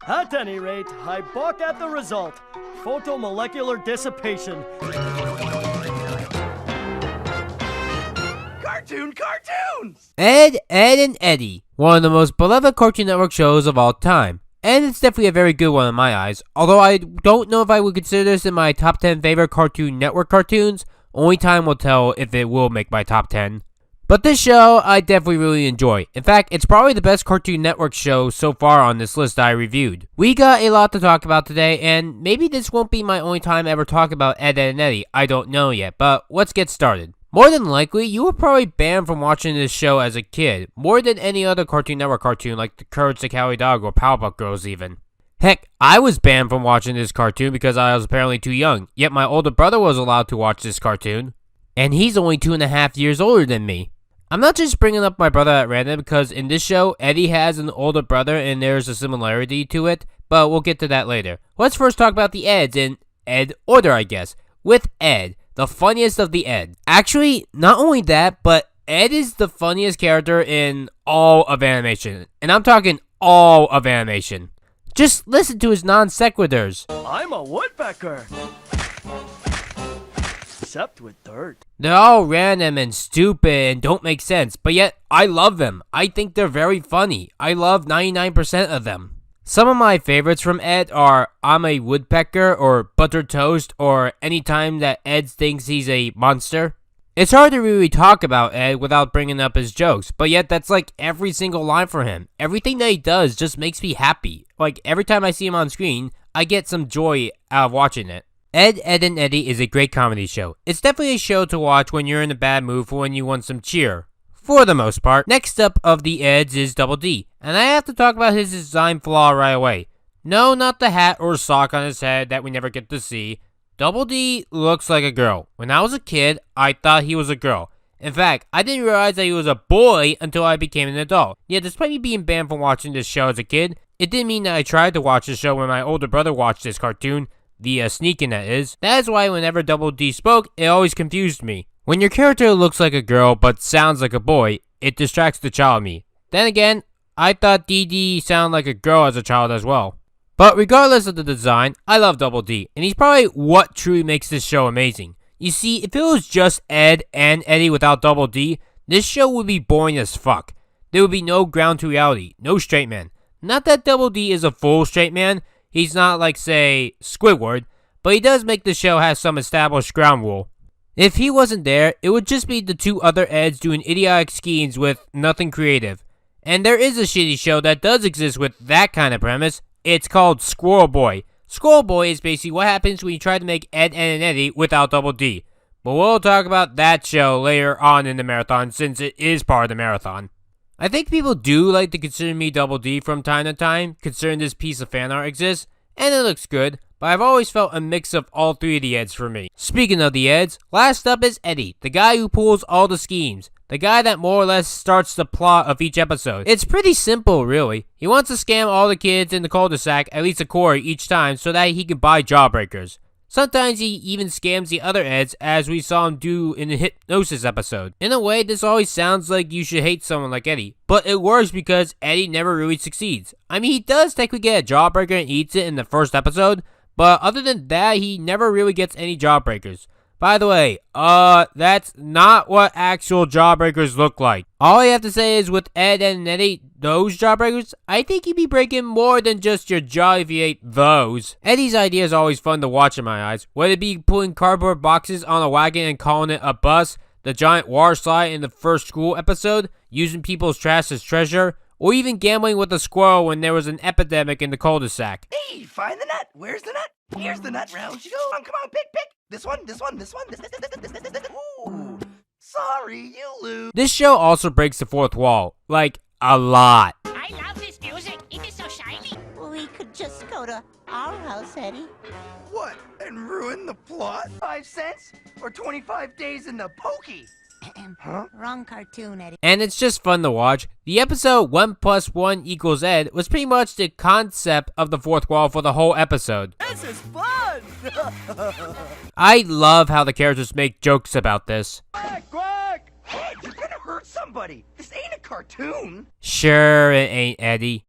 At any rate, I balk at the result. Photomolecular dissipation. Cartoons! Ed, and Eddy, one of the most beloved Cartoon Network shows of all time. And it's definitely a very good one in my eyes, although I don't know if I would consider this in my top 10 favorite Cartoon Network cartoons. Only time will tell if it will make my top 10. But this show, I definitely really enjoy. In fact, it's probably the best Cartoon Network show so far on this list I reviewed. We got a lot to talk about today, and maybe this won't be my only time ever talking about Ed, and Eddy. I don't know yet, but let's get started. More than likely, you were probably banned from watching this show as a kid, more than any other Cartoon Network cartoon like The Courage the Cowardly Dog or Powerpuff Girls even. Heck, I was banned from watching this cartoon because I was apparently too young, yet my older brother was allowed to watch this cartoon. And he's only 2.5 years older than me. I'm not just bringing up my brother at random because in this show, Eddy has an older brother and there's a similarity to it, but we'll get to that later. Let's first talk about the Eds in Ed order, I guess, with Ed, the funniest of the Ed. Actually, not only that, but Ed is the funniest character in all of animation, and I'm talking all of animation. Just listen to his non sequiturs. I'm a woodpecker. Except with dirt. They're all random and stupid and don't make sense, but yet I love them. I think they're very funny. I love 99% of them. Some of my favorites from Ed are I'm a Woodpecker or Buttered Toast or anytime that Ed thinks he's a monster. It's hard to really talk about Ed without bringing up his jokes, but yet that's like every single line for him. Everything that he does just makes me happy. Like every time I see him on screen, I get some joy out of watching it. Ed, and Eddy is a great comedy show. It's definitely a show to watch when you're in a bad mood for when you want some cheer. For the most part. Next up of the Eds is Double D, and I have to talk about his design flaw right away. No, not the hat or sock on his head that we never get to see. Double D looks like a girl. When I was a kid, I thought he was a girl. In fact, I didn't realize that he was a boy until I became an adult. Yet, despite me being banned from watching this show as a kid, it didn't mean that I tried to watch the show when my older brother watched this cartoon. The sneaking that is. That is why whenever Double D spoke, it always confused me. When your character looks like a girl but sounds like a boy, it distracts the child in me. Then again, I thought DD sounded like a girl as a child as well. But regardless of the design, I love Double D, and he's probably what truly makes this show amazing. You see, if it was just Ed and Eddy without Double D, this show would be boring as fuck. There would be no ground to reality, no straight man. Not that Double D is a full straight man. He's not like, say, Squidward, but he does make the show have some established ground rule. If he wasn't there, it would just be the two other Eds doing idiotic schemes with nothing creative. And there is a shitty show that does exist with that kind of premise. It's called Squirrel Boy. Squirrel Boy is basically what happens when you try to make Ed and Eddy without Double D. But we'll talk about that show later on in the marathon since it is part of the marathon. I think people do like to consider me Double D from time to time, considering this piece of fan art exists, and it looks good, but I've always felt a mix of all three of the Eds for me. Speaking of the Eds, last up is Eddy, the guy who pulls all the schemes, the guy that more or less starts the plot of each episode. It's pretty simple, really. He wants to scam all the kids in the cul-de-sac, at least a quarter each time, so that he can buy Jawbreakers. Sometimes he even scams the other Eds, as we saw him do in the Hypnosis episode. In a way, this always sounds like you should hate someone like Eddy, but it works because Eddy never really succeeds. I mean, he does technically get a Jawbreaker and eats it in the first episode, but other than that, he never really gets any Jawbreakers. By the way, that's not what actual Jawbreakers look like. All I have to say is with Ed and Eddy, those Jawbreakers, I think you'd be breaking more than just your jaw if you ate those. Eddy's idea is always fun to watch in my eyes, whether it be putting cardboard boxes on a wagon and calling it a bus, the giant water slide in the first school episode, using people's trash as treasure, or even gambling with a squirrel when there was an epidemic in the cul-de-sac. Hey, find the nut. Where's the nut? Here's the nut. Round you go. Come on, pick. This one. This. Ooh, sorry, you lose. This show also breaks the fourth wall, like, a lot. I love this music. It is so shiny. We could just go to our house, Eddy. What? And ruin the plot? 5 cents? Or 25 days in the pokey? Huh? Wrong cartoon, Eddy. And it's just fun to watch. The episode 1 + 1 = Ed was pretty much the concept of the fourth wall for the whole episode. This is fun! I love how the characters make jokes about this. Quack! Hey, you're gonna hurt somebody! This ain't a cartoon! Sure, it ain't, Eddy.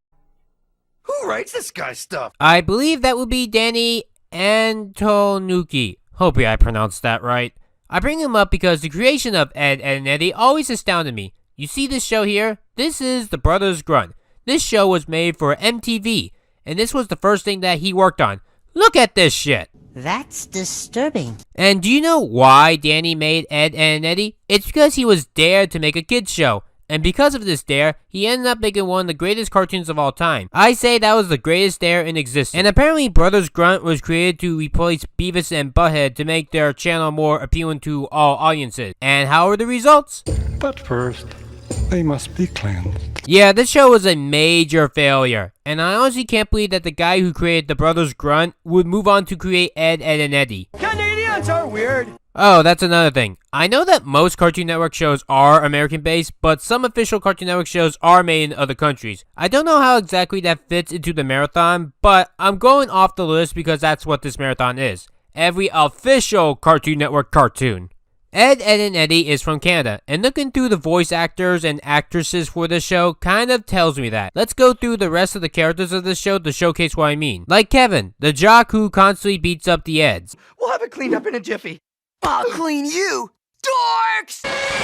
Who writes this guy's stuff? I believe that would be Danny Antonucci. Hopefully I pronounced that right. I bring him up because the creation of Ed, Edd and Eddy always astounded me. You see this show here? This is The Brothers Grunt. This show was made for MTV, and this was the first thing that he worked on. Look at this shit! That's disturbing. And do you know why Danny made Ed, Edd and Eddy? It's because he was dared to make a kids show. And because of this dare, he ended up making one of the greatest cartoons of all time. I say that was the greatest dare in existence. And apparently Brothers Grunt was created to replace Beavis and Butthead to make their channel more appealing to all audiences. And how are the results? But first, they must be cleansed. Yeah, this show was a major failure. And I honestly can't believe that the guy who created the Brothers Grunt would move on to create Ed, Edd and Eddy. Canadians are weird. Oh, that's another thing. I know that most Cartoon Network shows are American-based, but some official Cartoon Network shows are made in other countries. I don't know how exactly that fits into the marathon, but I'm going off the list because that's what this marathon is. Every official Cartoon Network cartoon. Ed, Edd and Eddy is from Canada, and looking through the voice actors and actresses for this show kind of tells me that. Let's go through the rest of the characters of this show to showcase what I mean. Like Kevin, the jock who constantly beats up the Eds. We'll have it cleaned up in a jiffy. I'll clean you! Dorks!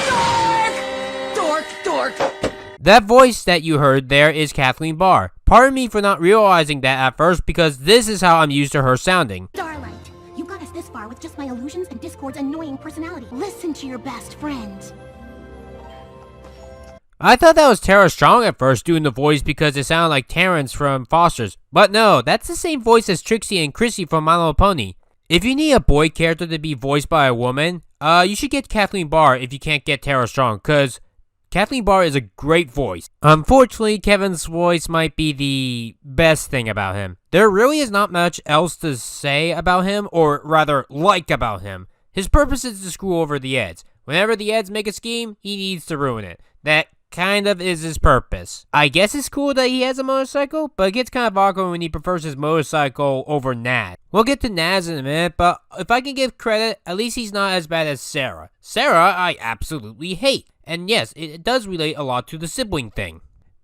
Dork! Dork! Dork! That voice that you heard there is Kathleen Barr. Pardon me for not realizing that at first because this is how I'm used to her sounding. Starlight, you got us this far with just my illusions and Discord's annoying personality. Listen to your best friend. I thought that was Tara Strong at first doing the voice because it sounded like Terrence from Foster's. But no, that's the same voice as Trixie and Chrissy from My Little Pony. If you need a boy character to be voiced by a woman, you should get Kathleen Barr if you can't get Tara Strong, because Kathleen Barr is a great voice. Unfortunately, Kevin's voice might be the best thing about him. There really is not much else to say about him, or rather, like about him. His purpose is to screw over the Eds. Whenever the Eds make a scheme, he needs to ruin it. That kind of is his purpose. I guess it's cool that he has a motorcycle, but it gets kind of awkward when he prefers his motorcycle over Naz. We'll get to Naz in a minute, but if I can give credit, at least he's not as bad as Sarah. Sarah, I absolutely hate. And yes, it does relate a lot to the sibling thing.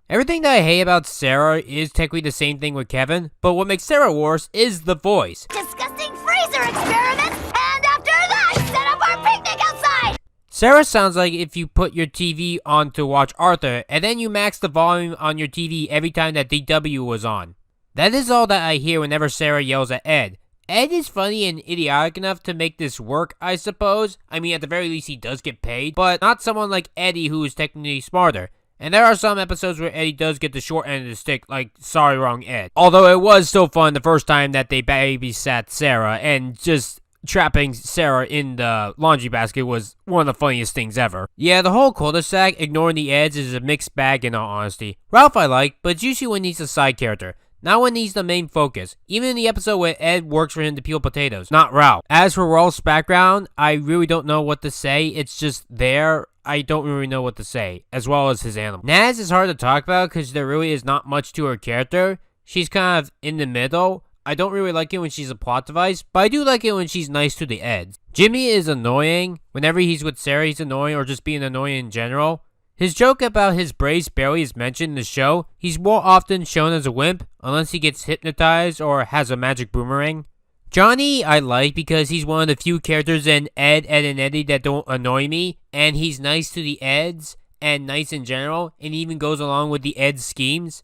Everything that I hate about Sarah is technically the same thing with Kevin, but what makes Sarah worse is the voice. Disgusting freezer experiments, and after that, set up our picnic outside! Sarah sounds like if you put your TV on to watch Arthur, and then you max the volume on your TV every time that DW was on. That is all that I hear whenever Sarah yells at Ed. Ed is funny and idiotic enough to make this work, I suppose. I mean, at the very least, he does get paid, but not someone like Eddy who is technically smarter. And there are some episodes where Eddy does get the short end of the stick, like Sorry Wrong Ed. Although it was so fun the first time that they babysat Sarah, and just trapping Sarah in the laundry basket was one of the funniest things ever. Yeah, the whole cul-de-sac ignoring the Eds is a mixed bag in all honesty. Ralph I like, but it's usually when he's a side character, not when he's the main focus. Even in the episode where Ed works for him to peel potatoes, not Ralph. As for Ralph's background, I really don't know what to say. It's just there. I don't really know what to say, as well as his animal. Naz is hard to talk about because there really is not much to her character. She's kind of in the middle. I don't really like it when she's a plot device, but I do like it when she's nice to the Eds. Jimmy is annoying. Whenever he's with Sarah, he's annoying, or just being annoying in general. His joke about his braids barely is mentioned in the show. He's more often shown as a wimp, unless he gets hypnotized or has a magic boomerang. Johnny I like because he's one of the few characters in Ed, Edd and Eddy that don't annoy me, and he's nice to the Eds, and nice in general, and even goes along with the Eds' schemes.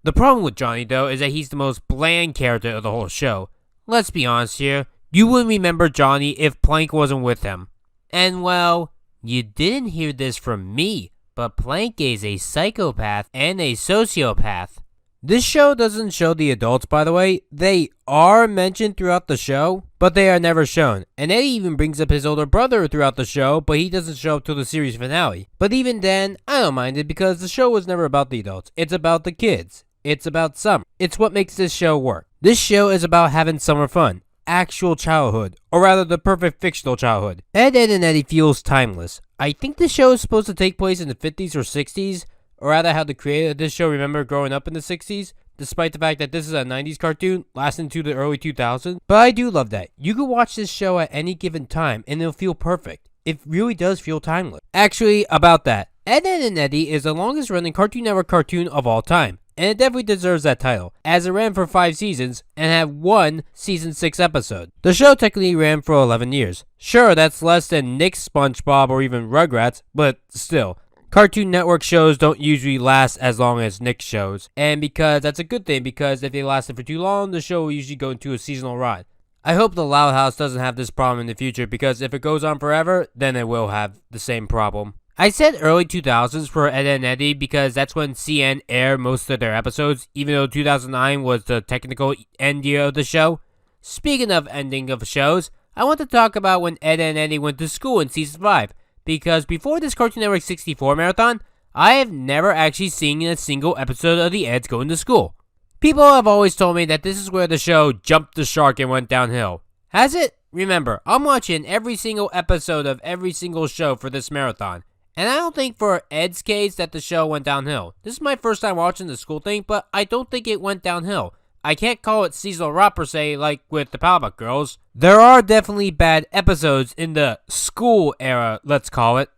The problem with Johnny, though, is that he's the most bland character of the whole show. Let's be honest here, you wouldn't remember Johnny if Plank wasn't with him. And well, you didn't hear this from me, but Plank is a psychopath and a sociopath. This show doesn't show the adults, by the way. They are mentioned throughout the show, but they are never shown. And Eddy even brings up his older brother throughout the show, but he doesn't show up till the series finale. But even then, I don't mind it because the show was never about the adults. It's about the kids. It's about summer. It's what makes this show work. This show is about having summer fun. Actual childhood, or rather the perfect fictional childhood. Ed, Edd and Eddy feels timeless. I think the show is supposed to take place in the 50s or 60s, or rather how the creator of this show remembered growing up in the 60s, despite the fact that this is a 90s cartoon lasting to the early 2000s. But I do love that. You can watch this show at any given time and it'll feel perfect. It really does feel timeless. Actually, about that, Ed, Edd and Eddy is the longest running Cartoon Network cartoon of all time. and it definitely deserves that title, as it ran for 5 seasons and had 1 season 6 episode. The show technically ran for 11 years. Sure, that's less than Nick's SpongeBob or even Rugrats, but still. Cartoon Network shows don't usually last as long as Nick's shows, and because that's a good thing, because if they lasted for too long, the show will usually go into a seasonal run. I hope the Loud House doesn't have this problem in the future, because if it goes on forever, then it will have the same problem. I said early 2000s for Ed, Edd n Eddy because that's when CN aired most of their episodes, even though 2009 was the technical end year of the show. Speaking of ending of shows, I want to talk about when Ed, Edd n Eddy went to school in season 5. Because before this Cartoon Network 64 marathon, I have never actually seen a single episode of the Eds going to school. People have always told me that this is where the show jumped the shark and went downhill. Has it? Remember, I'm watching every single episode of every single show for this marathon. And I don't think for Ed's case that the show went downhill. This is my first time watching the school thing, but I don't think it went downhill. I can't call it seasonal rot per se like with the Powerpuff Girls. There are definitely bad episodes in the school era, let's call it.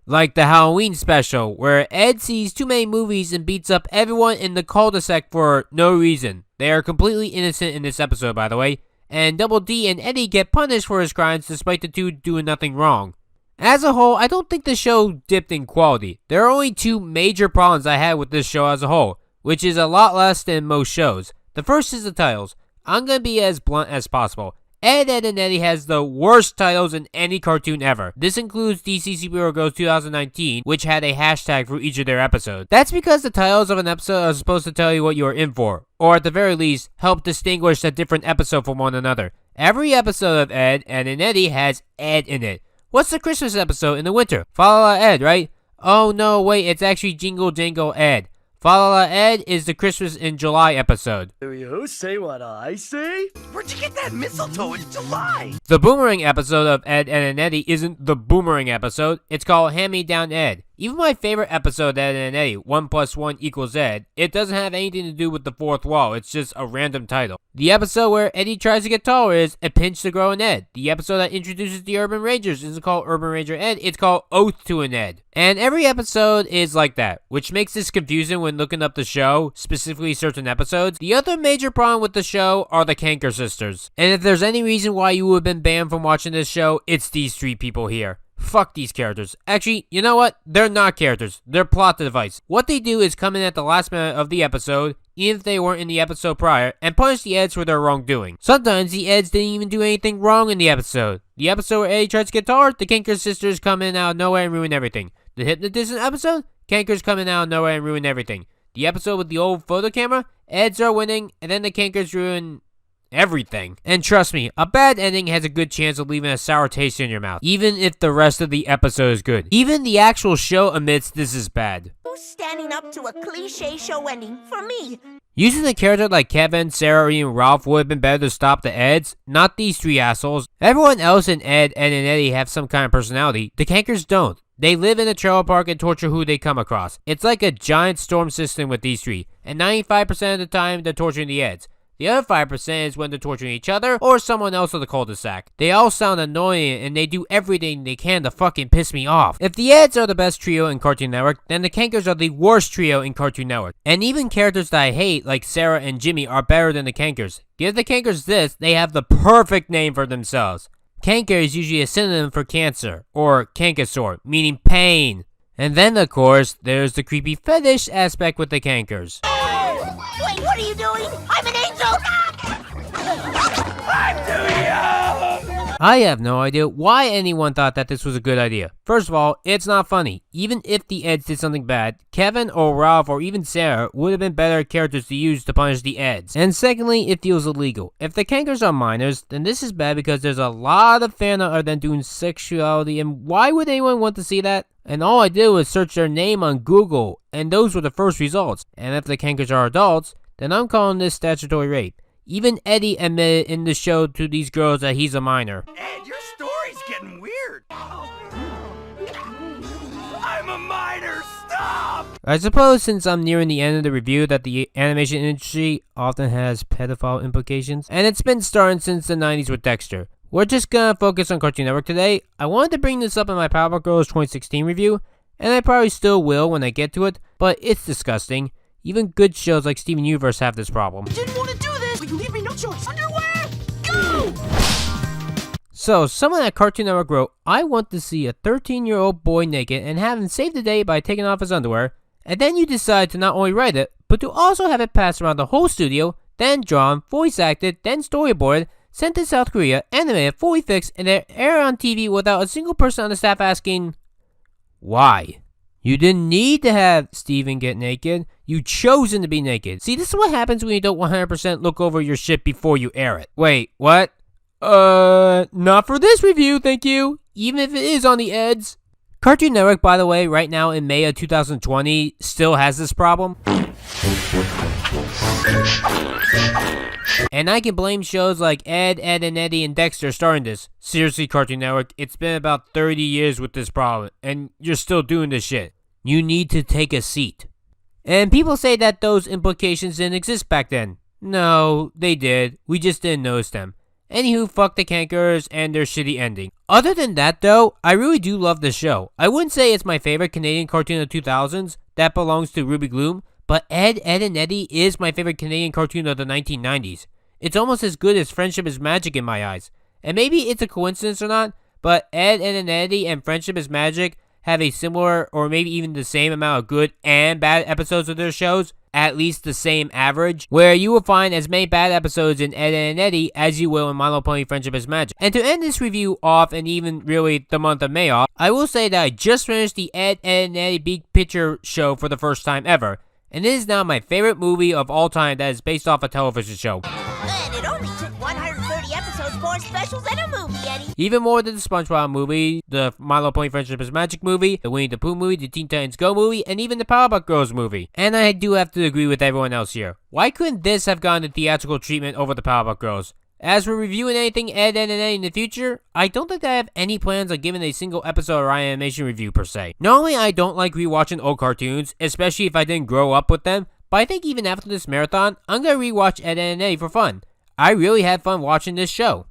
Like the Halloween special, where Ed sees too many movies and beats up everyone in the cul-de-sac for no reason. They are completely innocent in this episode, by the way. And Double D and Eddy get punished for his crimes despite the two doing nothing wrong. As a whole, I don't think the show dipped in quality. There are only 2 major problems I had with this show as a whole, which is a lot less than most shows. The first is the titles. I'm gonna be as blunt as possible. Ed, Edd n Eddy has the worst titles in any cartoon ever. This includes DC Superhero Girls 2019, which had a hashtag for each of their episodes. That's because the titles of an episode are supposed to tell you what you are in for, or at the very least, help distinguish a different episode from one another. Every episode of Ed, Edd n Eddy has Ed in it. What's the Christmas episode in the winter? Fa La La Ed, right? Oh no, wait, it's actually Jingle Jangle Ed. Fa La La Ed is the Christmas in July episode. Do you say what I say? Where'd you get that mistletoe? It's July. The Boomerang episode of Ed, Edd n Eddy isn't the Boomerang episode. It's called Hand Me Down Ed. Even my favorite episode of Ed, Edd n Eddy, 1 + 1 = Ed, it doesn't have anything to do with the fourth wall. It's just a random title. The episode where Eddy tries to get taller is A Pinch to Grow an Ed. The episode that introduces the Urban Rangers isn't called Urban Ranger Ed, it's called Oath to an Ed. And every episode is like that, which makes this confusing when looking up the show, specifically certain episodes. The other major problem with the show are the Kanker sisters. And if there's any reason why you would have been banned from watching this show, it's these 3 people here. Fuck these characters. Actually, you know what? They're not characters. They're plot device. What they do is come in at the last minute of the episode, even if they weren't in the episode prior, and punish the Eds for their wrongdoing. Sometimes the Eds didn't even do anything wrong in the episode. The episode where Eddy tries to get taller, the Kanker sisters come in out of nowhere and ruin everything. The Hypnotism episode, Kankers come in out of nowhere and ruin everything. The episode with the old photo camera, Eds are winning, and then the Kankers ruin everything. And trust me, a bad ending has a good chance of leaving a sour taste in your mouth, even if the rest of the episode is good. Even the actual show admits this is bad. Who's standing up to a cliche show ending for me? Using a character like Kevin, Sarah, or even Ralph would have been better to stop the Eds, not these 3 assholes. Everyone else in Ed, Edd n Eddy have some kind of personality. The Kankers don't. They live in a trailer park and torture who they come across. It's like a giant storm system with these 3, and 95% of the time they're torturing the Eds. The other 5% is when they're torturing each other or someone else on the cul-de-sac. They all sound annoying and they do everything they can to fucking piss me off. If the Eds are the best trio in Cartoon Network, then the Kankers are the worst trio in Cartoon Network. And even characters that I hate, like Sarah and Jimmy, are better than the Kankers. Give the Kankers this, they have the perfect name for themselves. Kanker is usually a synonym for cancer, or Kankasaur, meaning pain. And then, of course, there's the creepy fetish aspect with the Kankers. Wait, what are you doing? I'm an angel! I'm too young! I have no idea why anyone thought that this was a good idea. First of all, it's not funny. Even if the Eds did something bad, Kevin or Ralph or even Sarah would have been better characters to use to punish the Eds. And secondly, it feels illegal. If the Kankers are minors, then this is bad because there's a lot of fan art of them doing sexuality, and why would anyone want to see that? And all I did was search their name on Google, and those were the first results. And if the Kankers are adults, then I'm calling this statutory rape. Even Eddy admitted in the show to these girls that he's a minor. Ed, your story's getting weird. I'm a minor, stop! I suppose since I'm nearing the end of the review that the animation industry often has pedophile implications, and it's been starting since the 90s with Dexter. We're just gonna focus on Cartoon Network today. I wanted to bring this up in my Powerpuff Girls 2016 review, and I probably still will when I get to it, but it's disgusting. Even good shows like Steven Universe have this problem. Didn't want to do this, but you leave me no choice. Underwear, go! So, someone at Cartoon Network wrote, I want to see a 13-year-old boy naked and have him save the day by taking off his underwear, and then you decide to not only write it, but to also have it passed around the whole studio, then drawn, voice acted, then storyboarded, sent to South Korea, animated, fully fixed, and then aired on TV without a single person on the staff asking, why? You didn't need to have Steven get naked. You chose him to be naked. See, this is what happens when you don't 100% look over your shit before you air it. Wait, what? Not for this review, thank you. Even if it is on the eds. Cartoon Network, by the way, right now in May of 2020, still has this problem. And I can blame shows like Ed, and Eddy, and Dexter starting this. Seriously, Cartoon Network, it's been about 30 years with this problem, and you're still doing this shit. You need to take a seat. And people say that those implications didn't exist back then. No, they did. We just didn't notice them. Anywho, fuck the cankers and their shitty ending. Other than that though, I really do love the show. I wouldn't say it's my favorite Canadian cartoon of the 2000s, that belongs to Ruby Gloom, but Ed, and Eddy is my favorite Canadian cartoon of the 1990s. It's almost as good as Friendship is Magic in my eyes. And maybe it's a coincidence or not, but Ed, and Eddy and Friendship is Magic have a similar or maybe even the same amount of good and bad episodes of their shows, at least the same average, where you will find as many bad episodes in Ed, and Eddy as you will in My Little Pony Friendship is Magic. And to end this review off, and even really the month of May off, I will say that I just finished the Ed, and Eddy Big Picture show for the first time ever, and it is now my favorite movie of all time that is based off a television show. And it only took 130 episodes, 4 specials, and a movie, Eddy. Even more than the SpongeBob movie, the My Little Pony Friendship is Magic movie, the Winnie the Pooh movie, the Teen Titans Go movie, and even the Powerpuff Girls movie. And I do have to agree with everyone else here. Why couldn't this have gotten the theatrical treatment over the Powerpuff Girls? As we're reviewing anything Ed, and Eddy in the future, I don't think I have any plans on giving a single episode or animation review per se. Normally, I don't like rewatching old cartoons, especially if I didn't grow up with them, but I think even after this marathon, I'm gonna rewatch Ed, and Eddy for fun. I really had fun watching this show.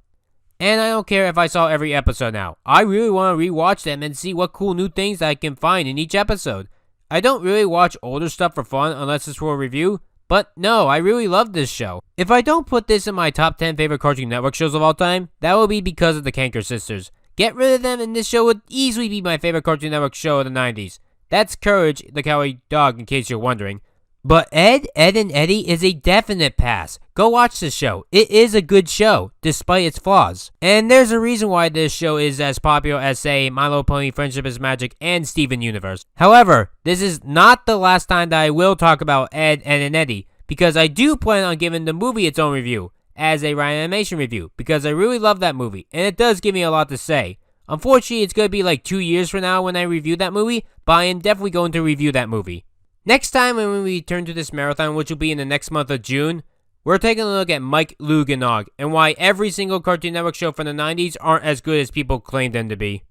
And I don't care if I saw every episode now. I really want to rewatch them and see what cool new things I can find in each episode. I don't really watch older stuff for fun unless it's for a review, but no, I really love this show. If I don't put this in my top 10 favorite Cartoon Network shows of all time, that will be because of the Kanker sisters. Get rid of them and this show would easily be my favorite Cartoon Network show of the 90s. That's Courage, the Cowardly Dog, in case you're wondering. But Ed, and Eddy is a definite pass. Go watch this show. It is a good show, despite its flaws. And there's a reason why this show is as popular as, say, My Little Pony Friendship is Magic and Steven Universe. However, this is not the last time that I will talk about Ed, and Eddy, because I do plan on giving the movie its own review, as a Ryan Animation review, because I really love that movie, and it does give me a lot to say. Unfortunately, it's going to be like 2 years from now when I review that movie, but I am definitely going to review that movie. Next time when we return to this marathon, which will be in the next month of June, we're taking a look at Mike, Lug, and Og, and why every single Cartoon Network show from the 90s aren't as good as people claim them to be.